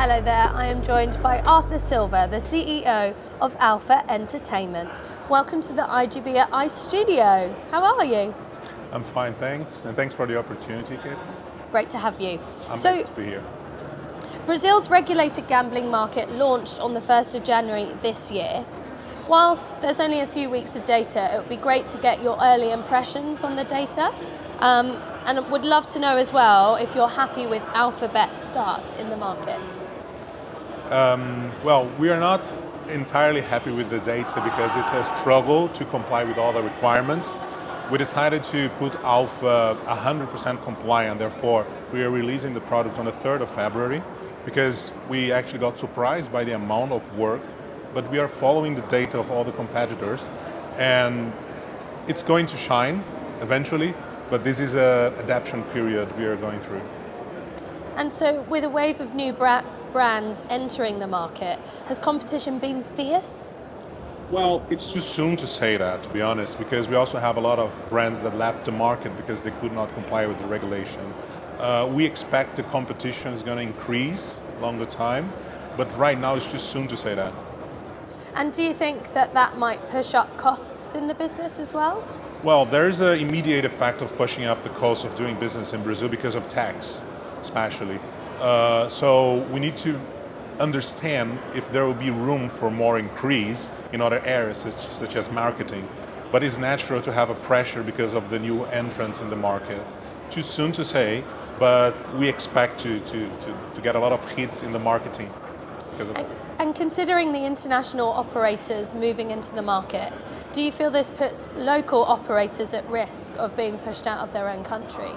Hello there, I am joined by Silva, the CEO of Alfa Entertainment. Welcome to the iGB at iStudio. How are you? I'm fine, thanks. And thanks for the opportunity, Kate. Great to have you. I'm nice to be here. Brazil's regulated gambling market launched on the 1st of January this year. Whilst there's only a few weeks of data, it would be great to get your early impressions on the data. And would love to know as well if you're happy with Alphabet's start in the market. Well, we are not entirely happy with the data because it's a struggle to comply with all the requirements. We decided to put Alpha 100% compliant, therefore we are releasing the product on the 3rd of February because we actually got surprised by the amount of work, but we are following the data of all the competitors and it's going to shine eventually, but this is an adaptation period we are going through. And so with a wave of new brands entering the market, has competition been fierce? Well, it's too soon to say that, to be honest, because we also have a lot of brands that left the market because they could not comply with the regulation. We expect the competition is going to increase along the time, but right now it's too soon to say that. And do you think that might push up costs in the business as well? Well, there is an immediate effect of pushing up the cost of doing business in Brazil because of tax, especially. So we need to understand if there will be room for more increase in other areas such as marketing. But it's natural to have a pressure because of the new entrants in the market. Too soon to say, but we expect to get a lot of hits in the marketing because of that. And considering the international operators moving into the market, do you feel this puts local operators at risk of being pushed out of their own country?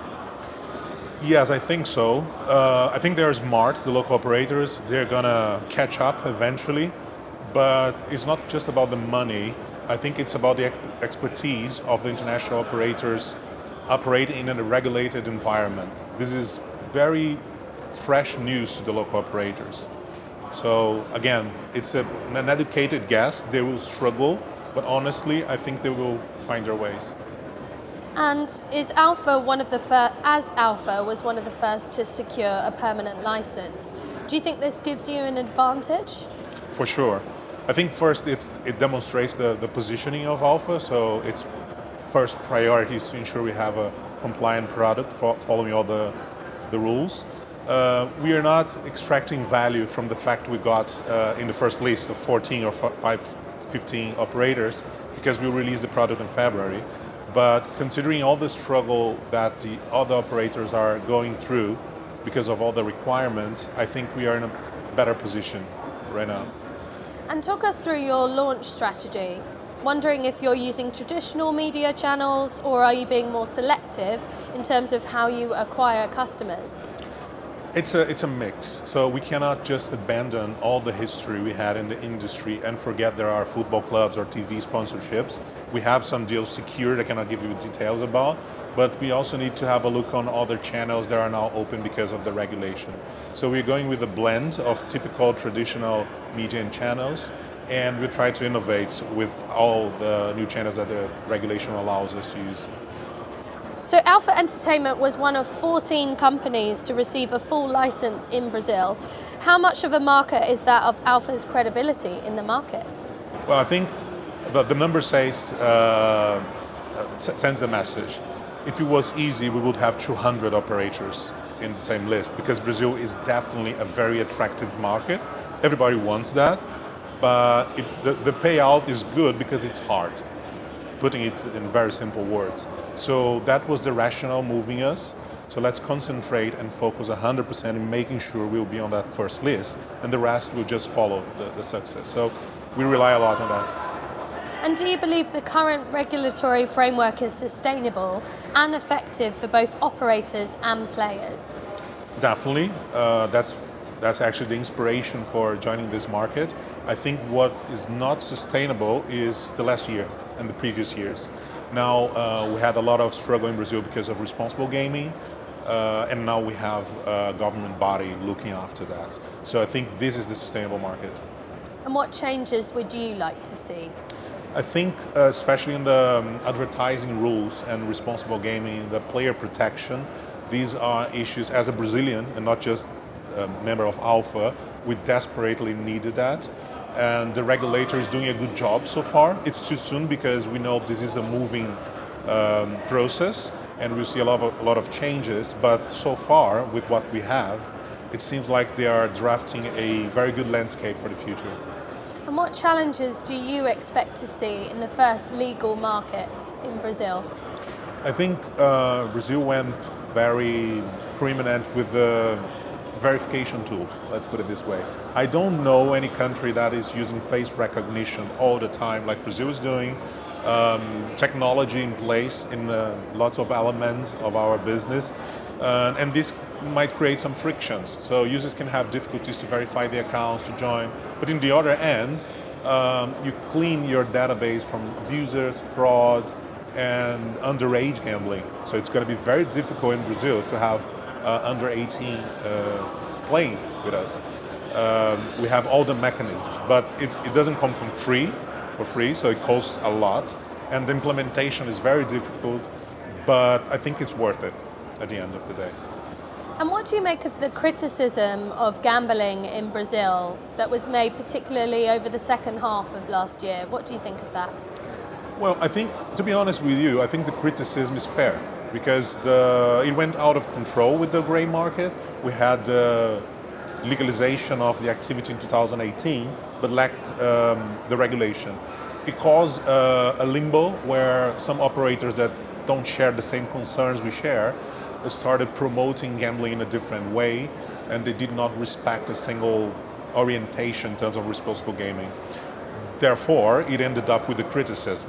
Yes, I think so. I think they're smart, the local operators. They're gonna catch up eventually, but it's not just about the money. I think it's about the expertise of the international operators operating in a regulated environment. This is very fresh news to the local operators. So again, it's an educated guess. They will struggle, but honestly, I think they will find their ways. And is Alfa as Alfa was one of the first to secure a permanent license, do you think this gives you an advantage? For sure. I think first it demonstrates the positioning of Alfa, so its first priority is to ensure we have a compliant product following all the rules. We are not extracting value from the fact we got in the first list of 14 or 15 operators because we released the product in February. But considering all the struggle that the other operators are going through because of all the requirements, I think we are in a better position right now. And talk us through your launch strategy. Wondering if you're using traditional media channels or are you being more selective in terms of how you acquire customers? It's a mix. So we cannot just abandon all the history we had in the industry and forget there are football clubs or TV sponsorships. We have some deals secured I cannot give you details about, but we also need to have a look on other channels that are now open because of the regulation. So we're going with a blend of typical traditional media and channels, and we try to innovate with all the new channels that the regulation allows us to use. So Alfa Entertainment was one of 14 companies to receive a full license in Brazil. How much of a marker is that of Alfa's credibility in the market? Well, I think the number sends a message. If it was easy, we would have 200 operators in the same list because Brazil is definitely a very attractive market. Everybody wants that, but the payout is good because it's hard, putting it in very simple words. So that was the rationale moving us. So let's concentrate and focus 100% in making sure we'll be on that first list, and the rest will just follow the success. So we rely a lot on that. And do you believe the current regulatory framework is sustainable and effective for both operators and players? Definitely. That's actually the inspiration for joining this market. I think what is not sustainable is the last year and the previous years. Now we had a lot of struggle in Brazil because of responsible gaming, and now we have a government body looking after that. So I think this is the sustainable market. And what changes would you like to see? I think especially in the advertising rules and responsible gaming, the player protection, these are issues as a Brazilian and not just a member of Alfa, we desperately needed that. And the regulator is doing a good job so far. It's too soon because we know this is a moving process and we'll see a lot of changes. But so far, with what we have, it seems like they are drafting a very good landscape for the future. And what challenges do you expect to see in the first legal market in Brazil? I think Brazil went very preeminent with the verification tools, let's put it this way. I don't know any country that is using face recognition all the time like Brazil is doing. Technology in place in lots of elements of our business. And this might create some frictions. So users can have difficulties to verify the accounts, to join. But in the other end, you clean your database from abusers, fraud, and underage gambling. So it's going to be very difficult in Brazil to have under 18 playing with us. We have all the mechanisms, but it doesn't come for free, so it costs a lot. And the implementation is very difficult, but I think it's worth it at the end of the day. And what do you make of the criticism of gambling in Brazil that was made particularly over the second half of last year? What do you think of that? Well, I think, to be honest with you, I think the criticism is fair because it went out of control with the gray market. We had the legalization of the activity in 2018, but lacked the regulation. It caused a limbo where some operators that don't share the same concerns we share started promoting gambling in a different way, and they did not respect a single orientation in terms of responsible gaming. Therefore, it ended up with the criticism.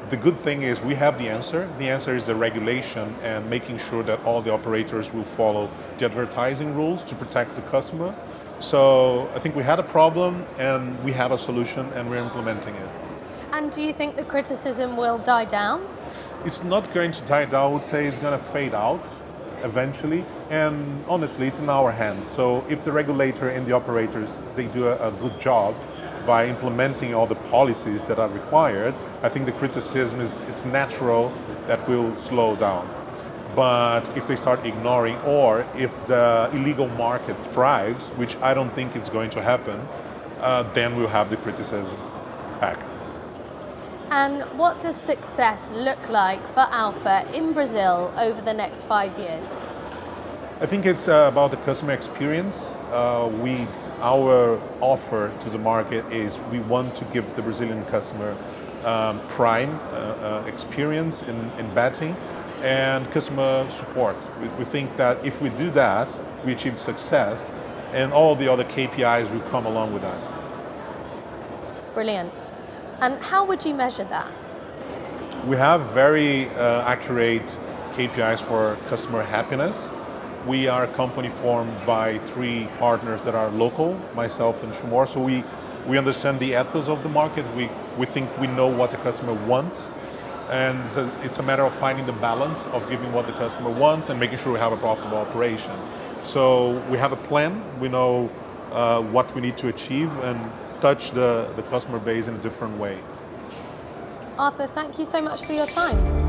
The good thing is we have the answer. The answer is the regulation and making sure that all the operators will follow the advertising rules to protect the customer. So I think we had a problem and we have a solution and we're implementing it. And do you think the criticism will die down? It's not going to die down. I would say it's going to fade out eventually. And honestly, it's in our hands. So if the regulator and the operators, they do a good job by implementing all the policies that are required, I think the criticism it's natural that will slow down. But if they start ignoring, or if the illegal market thrives, which I don't think is going to happen, then we'll have the criticism back. And what does success look like for Alfa in Brazil over the next 5 years? I think it's about the customer experience. Our offer to the market is we want to give the Brazilian customer prime experience in betting and customer support. We think that if we do that, we achieve success, and all the other KPIs will come along with that. Brilliant. And how would you measure that? We have very accurate KPIs for customer happiness. We are a company formed by 3 partners that are local, myself and 2 more. So we understand the ethos of the market. We think we know what the customer wants. And it's a matter of finding the balance of giving what the customer wants and making sure we have a profitable operation. So we have a plan. We know what we need to achieve and touch the customer base in a different way. Arthur, thank you so much for your time.